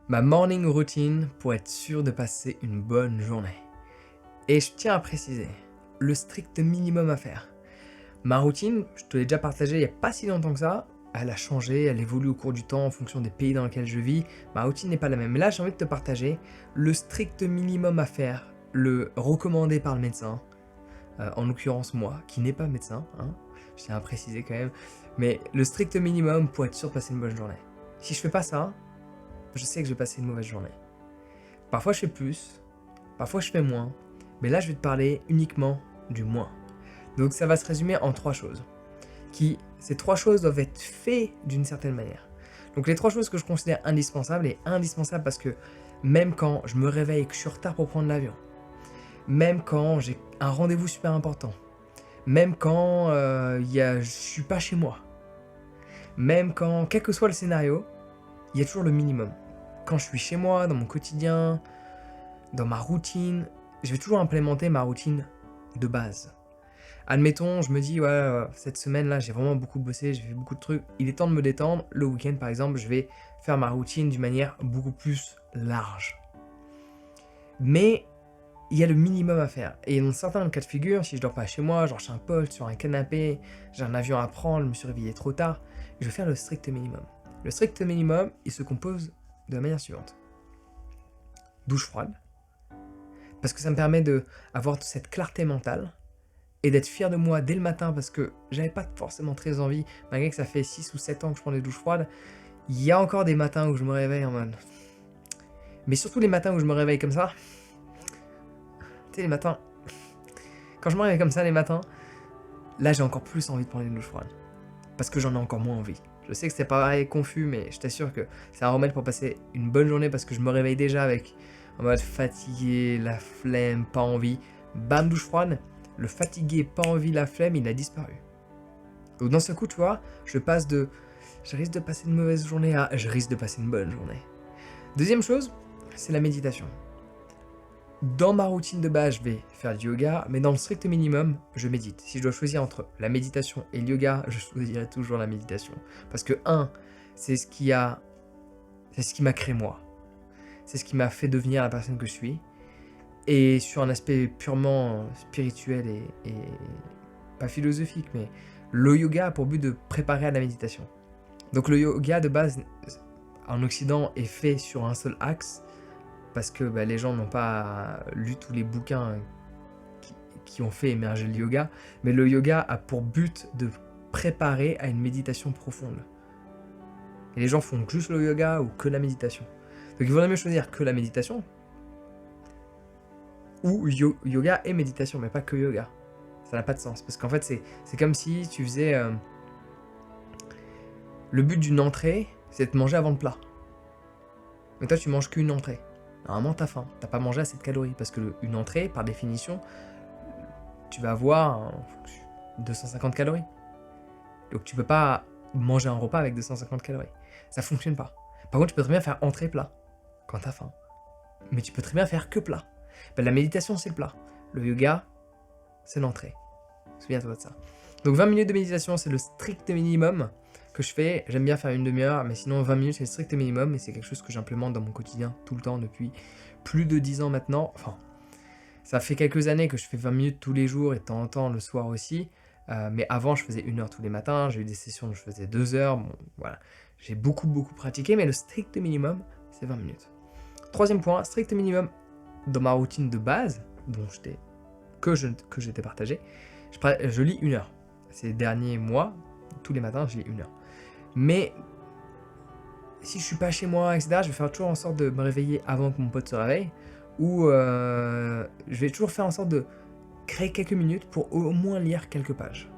Ma morning routine pour être sûr de passer une bonne journée. Et je tiens à préciser, le strict minimum à faire. Ma routine, je te l'ai déjà partagée il n'y a pas si longtemps que ça, elle a changé, elle évolue au cours du temps en fonction des pays dans lesquels je vis, ma routine n'est pas la même. Mais là, j'ai envie de te partager le strict minimum à faire, le recommandé par le médecin, en l'occurrence moi, qui n'est pas médecin, hein, je tiens à préciser quand même, mais le strict minimum pour être sûr de passer une bonne journée. Si je fais pas ça, je sais que je vais passer une mauvaise journée. Parfois je fais plus, parfois je fais moins, mais là je vais te parler uniquement du moins. Donc ça va se résumer en trois choses. Ces trois choses doivent être faites d'une certaine manière. Donc les trois choses que je considère indispensables, et indispensables parce que même quand je me réveille et que je suis en retard pour prendre l'avion, même quand j'ai un rendez-vous super important, même quand je suis pas chez moi, même quand, quel que soit le scénario, il y a toujours le minimum. Quand je suis chez moi, dans mon quotidien, dans ma routine, je vais toujours implémenter ma routine de base. Admettons, je me dis, ouais, cette semaine-là, j'ai vraiment beaucoup bossé, j'ai fait beaucoup de trucs, il est temps de me détendre. Le week-end, par exemple, je vais faire ma routine d'une manière beaucoup plus large. Mais il y a le minimum à faire. Et dans certains cas de figure, si je dors pas chez moi, genre chez un pote, sur un canapé, j'ai un avion à prendre, je me suis réveillé trop tard, je vais faire le strict minimum. Le strict minimum, il se compose de la manière suivante. Douche froide, parce que ça me permet d'avoir cette clarté mentale et d'être fier de moi dès le matin parce que j'avais pas forcément très envie, malgré que ça fait 6 ou 7 ans que je prends des douches froides, il y a encore des matins où je me réveille en mode... Mais surtout les matins où je me réveille comme ça, tu sais les matins, quand je me réveille comme ça les matins, là j'ai encore plus envie de prendre une douche froide, parce que j'en ai encore moins envie. Je sais que c'est pareil confus, mais je t'assure que c'est un remède pour passer une bonne journée parce que je me réveille déjà avec en mode fatigué, la flemme, pas envie. Bam, douche froide, le fatigué, pas envie, la flemme, il a disparu. Donc dans ce coup, tu vois, je passe de je risque de passer une mauvaise journée à je risque de passer une bonne journée. Deuxième chose, c'est la méditation. Dans ma routine de base, je vais faire du yoga, mais dans le strict minimum, je médite. Si je dois choisir entre la méditation et le yoga, je choisirai toujours la méditation. Parce que, c'est ce qui m'a créé moi. C'est ce qui m'a fait devenir la personne que je suis. Et sur un aspect purement spirituel et pas philosophique, mais le yoga a pour but de préparer à la méditation. Donc le yoga de base, en Occident, est fait sur un seul axe, parce que les gens n'ont pas lu tous les bouquins qui ont fait émerger le yoga, mais le yoga a pour but de préparer à une méditation profonde. Et les gens font juste le yoga ou que la méditation. Donc il vaudrait mieux choisir que la méditation, ou yoga et méditation, mais pas que yoga. Ça n'a pas de sens, parce qu'en fait c'est comme si tu faisais... le but d'une entrée, c'est de manger avant le plat. Mais toi tu manges qu'une entrée. Normalement t'as faim, t'as pas mangé assez de calories, parce que une entrée, par définition, tu vas avoir 250 calories. Donc tu peux pas manger un repas avec 250 calories. Ça fonctionne pas. Par contre, tu peux très bien faire entrée plat, quand t'as faim. Mais tu peux très bien faire que plat. La méditation, c'est le plat. Le yoga, c'est l'entrée. Souviens-toi de ça. Donc 20 minutes de méditation, c'est le strict minimum que je fais. J'aime bien faire une demi-heure, mais sinon 20 minutes, c'est le strict minimum. Et c'est quelque chose que j'implémente dans mon quotidien tout le temps depuis plus de 10 ans maintenant. Enfin, ça fait quelques années que je fais 20 minutes tous les jours et de temps en temps le soir aussi. Mais avant, je faisais 1 heure tous les matins. J'ai eu des sessions où je faisais 2 heures. Bon, voilà. J'ai beaucoup pratiqué, mais le strict minimum, c'est 20 minutes. Troisième point, strict minimum dans ma routine de base, que je t'ai partagé, je lis 1 heure. Ces derniers mois, tous les matins, je lis 1 heure. Mais si je suis pas chez moi, etc., je vais faire toujours en sorte de me réveiller avant que mon pote se réveille, ou je vais toujours faire en sorte de créer quelques minutes pour au moins lire quelques pages.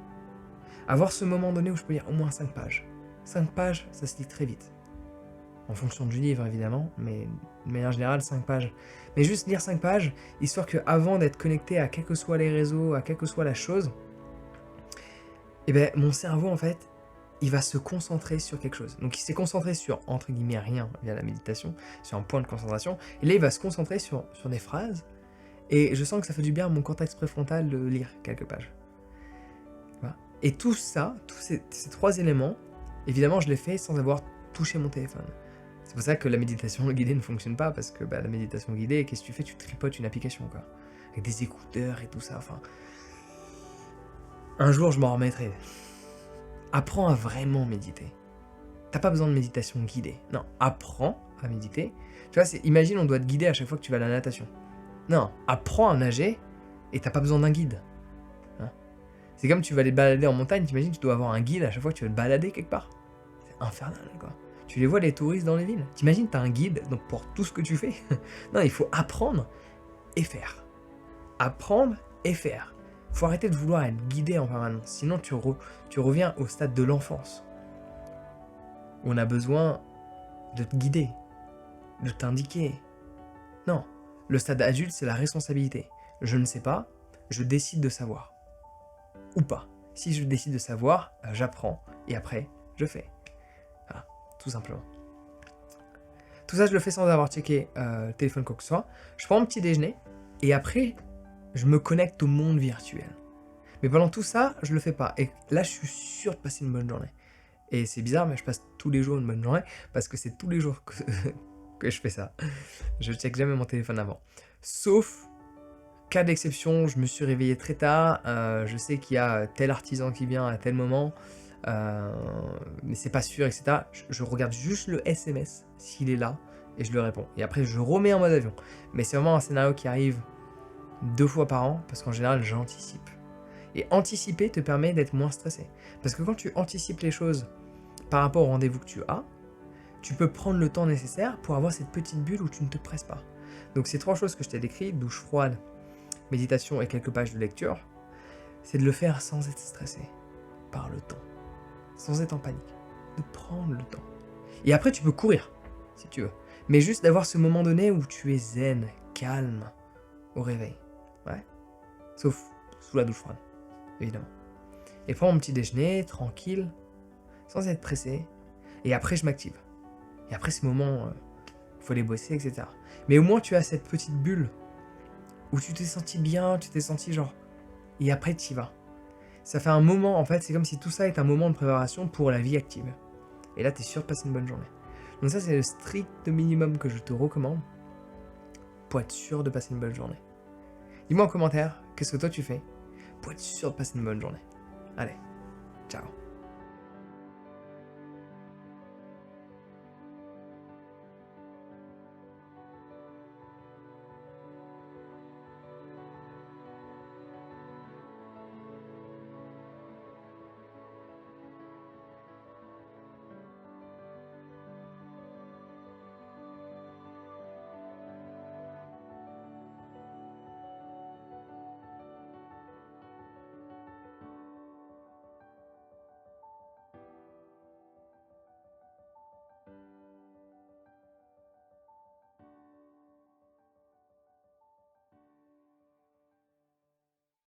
Avoir ce moment donné où je peux lire au moins 5 pages. 5 pages, ça se lit très vite. En fonction du livre, évidemment, mais de manière générale, 5 pages. Mais juste lire 5 pages, histoire que avant d'être connecté à quels que soient les réseaux, à quelle que soit la chose, mon cerveau, en fait, il va se concentrer sur quelque chose. Donc il s'est concentré sur, entre guillemets, rien via la méditation, sur un point de concentration, et là il va se concentrer sur des phrases, et je sens que ça fait du bien à mon cortex préfrontal de lire quelques pages. Voilà. Et tout ça, tous ces 3 éléments, évidemment je l'ai fait sans avoir touché mon téléphone. C'est pour ça que la méditation guidée ne fonctionne pas, parce que la méditation guidée, qu'est-ce que tu fais? Tu tripotes une application, quoi. Avec des écouteurs et tout ça, enfin... Un jour, je m'en remettrai. Apprends à vraiment méditer. T'as pas besoin de méditation guidée. Non, apprends à méditer. Tu vois, imagine, on doit te guider à chaque fois que tu vas à la natation. Non, apprends à nager et t'as pas besoin d'un guide. Hein. C'est comme tu vas aller te balader en montagne, t'imagines, tu dois avoir un guide à chaque fois que tu vas te balader quelque part. C'est infernal, quoi. Tu les vois, les touristes dans les villes. T'imagines, t'as un guide donc pour tout ce que tu fais. Non, il faut apprendre et faire. Apprendre et faire. Faut arrêter de vouloir être guidé en permanence. Sinon, tu reviens au stade de l'enfance. Où on a besoin de te guider, de t'indiquer. Non, le stade adulte, c'est la responsabilité. Je ne sais pas, je décide de savoir. Ou pas. Si je décide de savoir, j'apprends. Et après, je fais. Voilà, tout simplement. Tout ça, je le fais sans avoir checké le téléphone quoi que ce soit. Je prends mon petit déjeuner, et après, je me connecte au monde virtuel. Mais pendant tout ça, je le fais pas. Et là, je suis sûr de passer une bonne journée. Et c'est bizarre, mais je passe tous les jours une bonne journée, parce que c'est tous les jours que je fais ça. Je check jamais mon téléphone avant. Sauf cas d'exception, je me suis réveillé très tard, je sais qu'il y a tel artisan qui vient à tel moment, mais c'est pas sûr, etc. Je regarde juste le SMS, s'il est là, et je le réponds. Et après, je remets en mode avion. Mais c'est vraiment un scénario qui arrive 2 fois par an, parce qu'en général, j'anticipe. Et anticiper te permet d'être moins stressé. Parce que quand tu anticipes les choses par rapport au rendez-vous que tu as, tu peux prendre le temps nécessaire pour avoir cette petite bulle où tu ne te presses pas. Donc ces 3 choses que je t'ai décrites, douche froide, méditation et quelques pages de lecture, c'est de le faire sans être stressé par le temps, sans être en panique, de prendre le temps. Et après tu peux courir, si tu veux, mais juste d'avoir ce moment donné où tu es zen, calme, au réveil, ouais, sauf sous la douche froide, évidemment. Et prends mon petit déjeuner, tranquille, sans être pressé, et après je m'active. Et après ces moments, il faut les bosser, etc. Mais au moins tu as cette petite bulle où tu t'es senti bien, tu t'es senti genre... Et après, tu y vas. Ça fait un moment, en fait, c'est comme si tout ça est un moment de préparation pour la vie active. Et là, tu es sûr de passer une bonne journée. Donc ça, c'est le strict minimum que je te recommande pour être sûr de passer une bonne journée. Dis-moi en commentaire, qu'est-ce que toi tu fais pour être sûr de passer une bonne journée. Allez, ciao.